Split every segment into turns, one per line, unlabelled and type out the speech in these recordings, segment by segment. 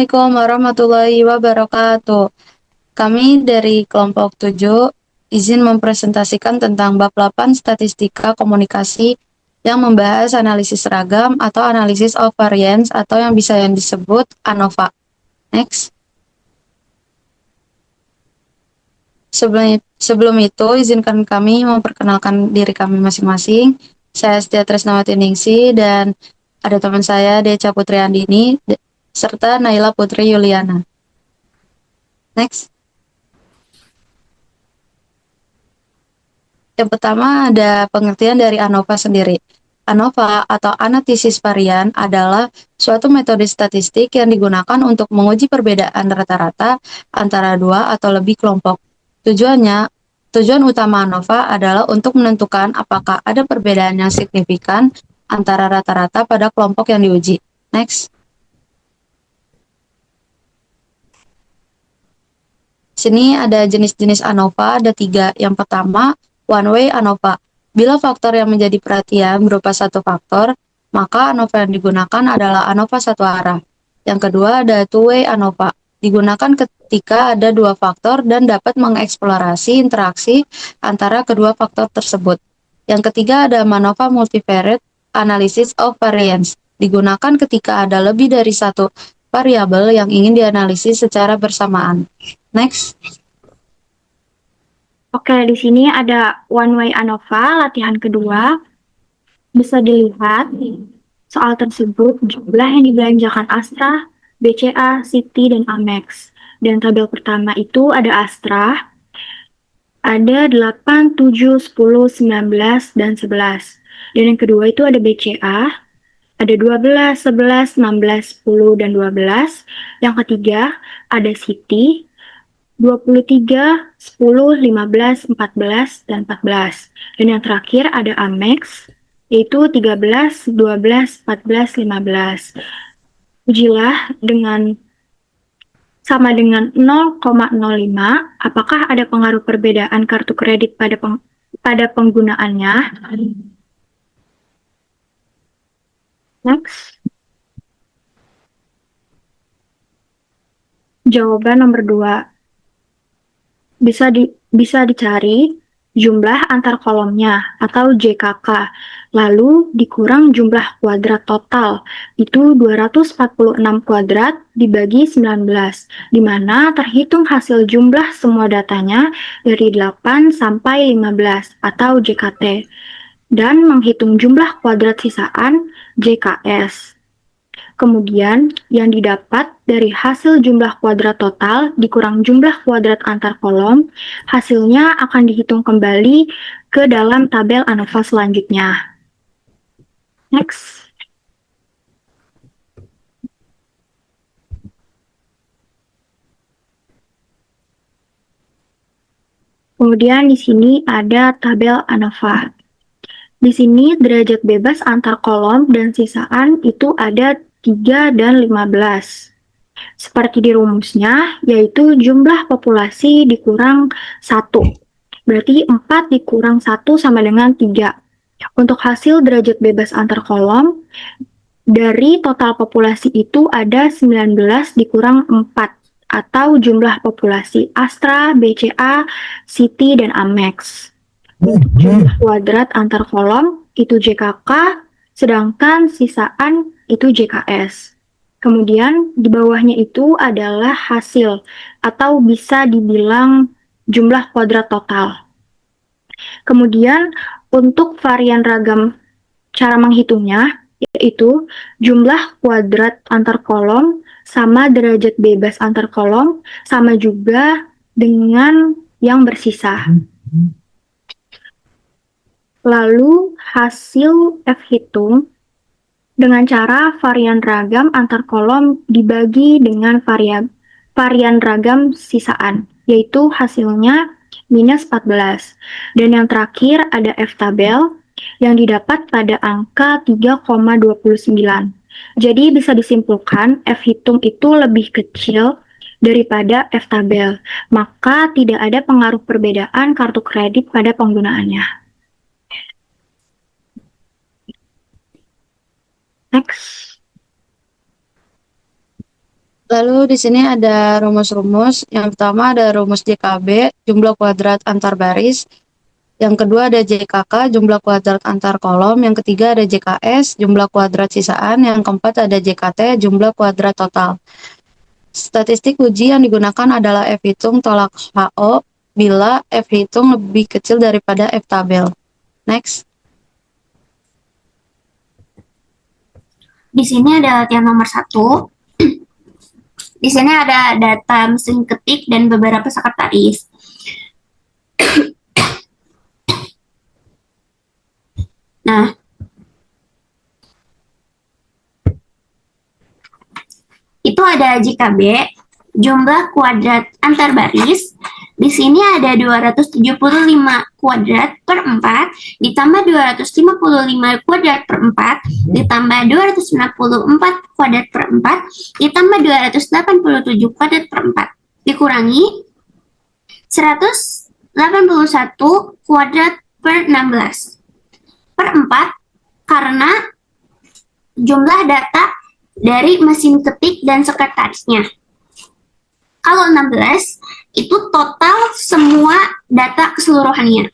Assalamualaikum warahmatullahi wabarakatuh. Kami dari kelompok 7 izin mempresentasikan tentang bab 8 statistika komunikasi yang membahas analisis seragam atau analisis of variance atau yang bisa disebut ANOVA. Next. Sebelum itu, izinkan kami memperkenalkan diri kami masing-masing. Saya Setia Tresnawati Ningsi dan ada teman saya Deca Putri Andini serta Naila Putri Yuliana. Next. Yang pertama ada pengertian dari ANOVA sendiri. ANOVA atau analisis varian adalah suatu metode statistik yang digunakan untuk menguji perbedaan rata-rata antara dua atau lebih kelompok. Tujuan utama ANOVA adalah untuk menentukan apakah ada perbedaan yang signifikan antara rata-rata pada kelompok yang diuji. Next. Sini ada jenis-jenis ANOVA, ada 3. Yang pertama, one-way ANOVA. Bila faktor yang menjadi perhatian berupa satu faktor, maka ANOVA yang digunakan adalah ANOVA satu arah. Yang kedua ada two-way ANOVA. Digunakan ketika ada dua faktor dan dapat mengeksplorasi interaksi antara kedua faktor tersebut. Yang ketiga ada MANOVA multivariate analysis of variance. Digunakan ketika ada lebih dari satu variabel yang ingin dianalisis secara bersamaan. Next.
Oke, di sini ada one way ANOVA, latihan kedua. Bisa dilihat soal tersebut jumlah yang dibelanjakan Astra, BCA, Citi, dan Amex. Dan tabel pertama itu ada Astra, ada 8, 7, 10, 19, dan 11. Dan yang kedua itu ada BCA, ada 12, 11, 16, 10, dan 12. Yang ketiga ada Citi, 23, 10, 15, 14, dan 14. Dan yang terakhir ada Amex, yaitu 13, 12, 14, 15. Ujilah sama dengan 0,05, apakah ada pengaruh perbedaan kartu kredit pada penggunaannya? Next. Jawaban nomor 2. Bisa dicari jumlah antar kolomnya atau JKK, lalu dikurang jumlah kuadrat total, itu 246 kuadrat dibagi 19, di mana terhitung hasil jumlah semua datanya dari 8 sampai 15 atau JKT, dan menghitung jumlah kuadrat sisaan JKS. Kemudian, yang didapat dari hasil jumlah kuadrat total dikurang jumlah kuadrat antar kolom, hasilnya akan dihitung kembali ke dalam tabel ANOVA selanjutnya. Next. Kemudian di sini ada tabel ANOVA. Di sini derajat bebas antar kolom dan sisaan itu ada 3 dan 15. Seperti di rumusnya, yaitu jumlah populasi dikurang 1. Berarti 4 dikurang 1 sama dengan 3. Untuk hasil derajat bebas antar kolom, dari total populasi itu ada 19 dikurang 4, atau jumlah populasi Astra, BCA, Citi, dan Amex. Untuk jumlah kuadrat antar kolom itu JKK, sedangkan sisaan itu JKS. Kemudian di bawahnya itu adalah hasil atau bisa dibilang jumlah kuadrat total. Kemudian untuk varian ragam cara menghitungnya yaitu jumlah kuadrat antar kolom sama derajat bebas antar kolom sama juga dengan yang bersisa. Lalu hasil F hitung dengan cara varian ragam antar kolom dibagi dengan varian ragam sisaan, yaitu hasilnya minus 14. Dan yang terakhir ada F tabel yang didapat pada angka 3,29. Jadi bisa disimpulkan F hitung itu lebih kecil daripada F tabel, maka tidak ada pengaruh perbedaan kartu kredit pada penggunaannya. Next.
Lalu di sini ada rumus-rumus. Yang pertama ada rumus JKB, jumlah kuadrat antar baris. Yang kedua ada JKK, jumlah kuadrat antar kolom. Yang ketiga ada JKS, jumlah kuadrat sisaan. Yang keempat ada JKT, jumlah kuadrat total. Statistik uji yang digunakan adalah F hitung tolak HO bila F hitung lebih kecil daripada F tabel. Next.
Di sini ada latihan nomor 1. Di sini ada data mesin ketik dan beberapa sekretaris. Nah, itu ada JKB, jumlah kuadrat antar baris. Di sini ada 275 kuadrat per 4, ditambah 255 kuadrat per 4, ditambah 294 kuadrat per 4, ditambah 287 kuadrat per 4, dikurangi 181 kuadrat per 16 per 4, karena jumlah data dari mesin ketik dan sekretarisnya. Kalau 16, itu total semua data keseluruhannya.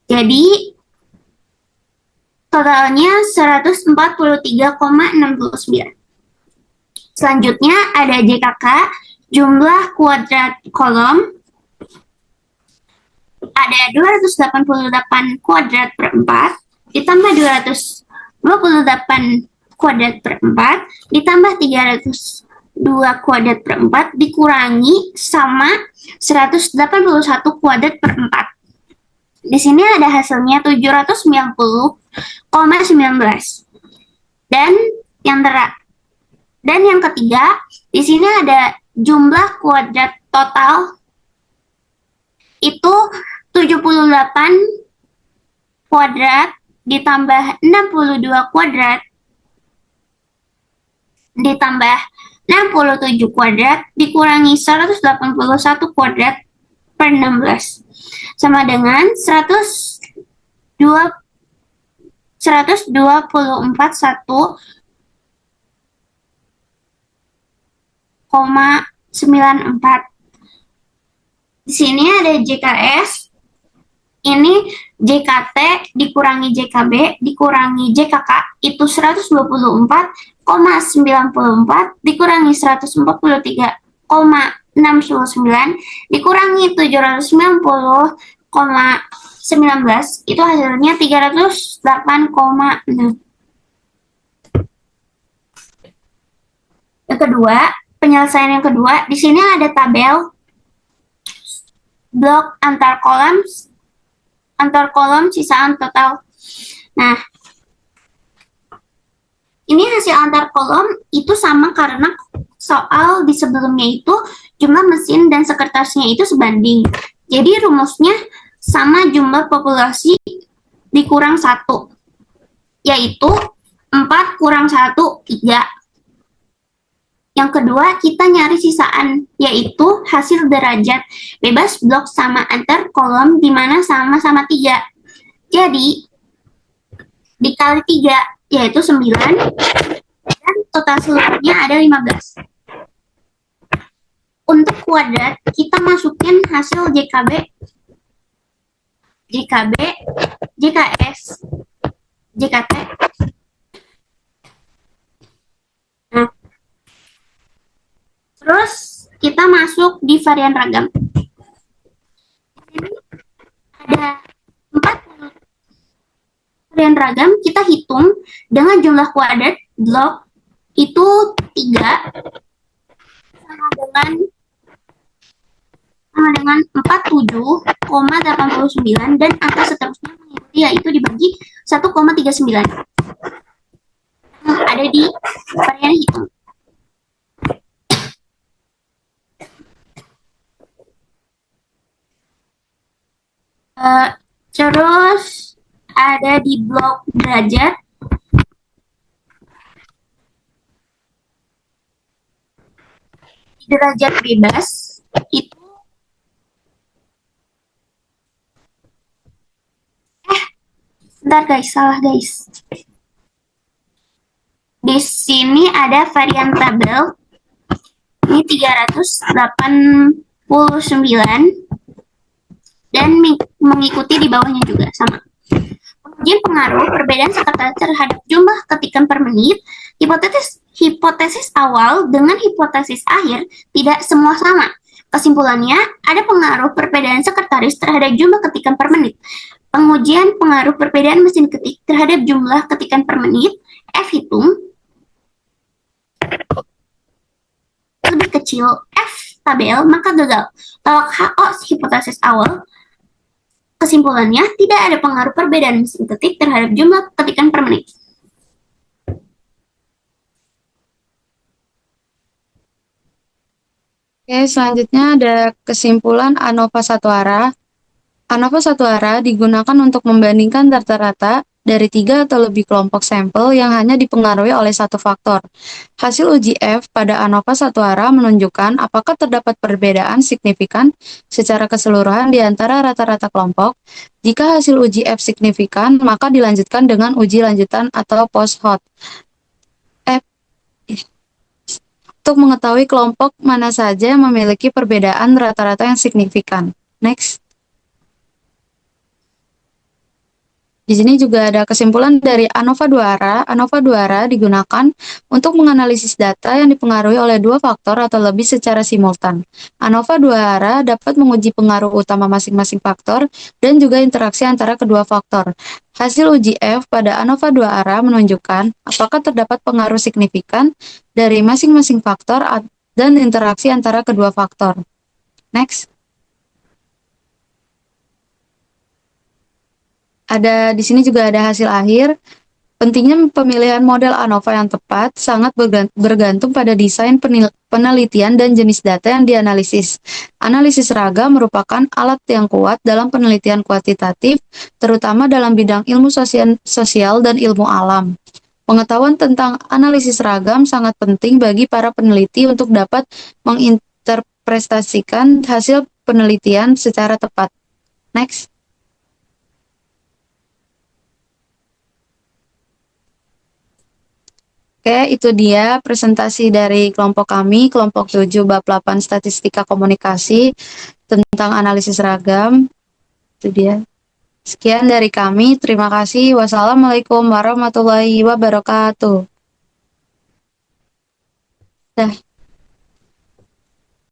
Jadi, totalnya 143,69. Selanjutnya ada JKK, jumlah kuadrat kolom. Ada 288 kuadrat per 4, ditambah 228 kuadrat per 4, ditambah 302 kuadrat per 4, dikurangi sama 181 kuadrat per 4. Di sini ada hasilnya 790,19. Dan yang ketiga, di sini ada jumlah kuadrat total itu 78 kuadrat ditambah 62 kuadrat ditambah 67 kuadrat dikurangi 181 kuadrat per 16 sama dengan 124,94. Di sini ada JKS, ini JKT dikurangi JKB dikurangi JKK itu 124,94 dikurangi 143,69 dikurangi 790,19 itu hasilnya 308,6. Yang kedua, penyelesaian yang kedua, di sini ada tabel blok antar kolom sisaan total. Nah, ini hasil antar kolom itu sama karena soal di sebelumnya itu jumlah mesin dan sekretarisnya itu sebanding. Jadi rumusnya sama jumlah populasi dikurang 1, yaitu 4 kurang 1, 3. Yang kedua, kita nyari sisaan, yaitu hasil derajat bebas blok sama antar kolom, di mana sama-sama 3. Jadi, dikali 3, yaitu 9, dan total seluruhnya ada 15. Untuk kuadrat, kita masukin hasil JKB, JKS, JKT. Nah, terus kita masuk di varian ragam. Ini ada 40 varian ragam, kita hitung dengan jumlah kuadrat blok itu 3 sama dengan 47,89 dan angka seterusnya mengikuti, yaitu dibagi 1,39. Ada di varian hitung. Terus ada di blok derajat. Derajat bebas itu bentar guys, salah guys. Di sini ada varian tabel.
ini 389 dan mengikuti di bawahnya juga sama. Pengujian pengaruh perbedaan sekretaris terhadap jumlah ketikan per menit. Hipotesis awal dengan hipotesis akhir tidak semua sama. Kesimpulannya, ada pengaruh perbedaan sekretaris terhadap jumlah ketikan per menit. Pengujian pengaruh perbedaan mesin ketik terhadap jumlah ketikan per menit, F hitung, lebih kecil F tabel, maka gagal. Tolak HO hipotesis awal. Kesimpulannya, tidak ada pengaruh perbedaan mesin ketik terhadap jumlah ketikan per menit.
Oke, selanjutnya ada kesimpulan ANOVA satu arah. ANOVA satu arah digunakan untuk membandingkan rata-rata dari 3 atau lebih kelompok sampel yang hanya dipengaruhi oleh satu faktor. Hasil uji F pada ANOVA satu arah menunjukkan apakah terdapat perbedaan signifikan secara keseluruhan di antara rata-rata kelompok. Jika hasil uji F signifikan, maka dilanjutkan dengan uji lanjutan atau post-hoc. Untuk mengetahui kelompok mana saja yang memiliki perbedaan rata-rata yang signifikan. Next. Di sini juga ada kesimpulan dari ANOVA dua arah. ANOVA dua arah digunakan untuk menganalisis data yang dipengaruhi oleh dua faktor atau lebih secara simultan. ANOVA dua arah dapat menguji pengaruh utama masing-masing faktor dan juga interaksi antara kedua faktor. Hasil uji F pada ANOVA dua arah menunjukkan apakah terdapat pengaruh signifikan dari masing-masing faktor dan interaksi antara kedua faktor. Next. Di sini juga ada hasil akhir. Pentingnya pemilihan model ANOVA yang tepat sangat bergantung pada desain penelitian dan jenis data yang dianalisis. Analisis ragam merupakan alat yang kuat dalam penelitian kuantitatif, terutama dalam bidang ilmu sosial dan ilmu alam. Pengetahuan tentang analisis ragam sangat penting bagi para peneliti untuk dapat menginterpretasikan hasil penelitian secara tepat. Next. Oke, itu dia presentasi dari kelompok kami, kelompok 7 bab 8 Statistika Komunikasi tentang analisis ragam. Itu dia. Sekian dari kami, terima kasih. Wassalamualaikum warahmatullahi wabarakatuh. Dah.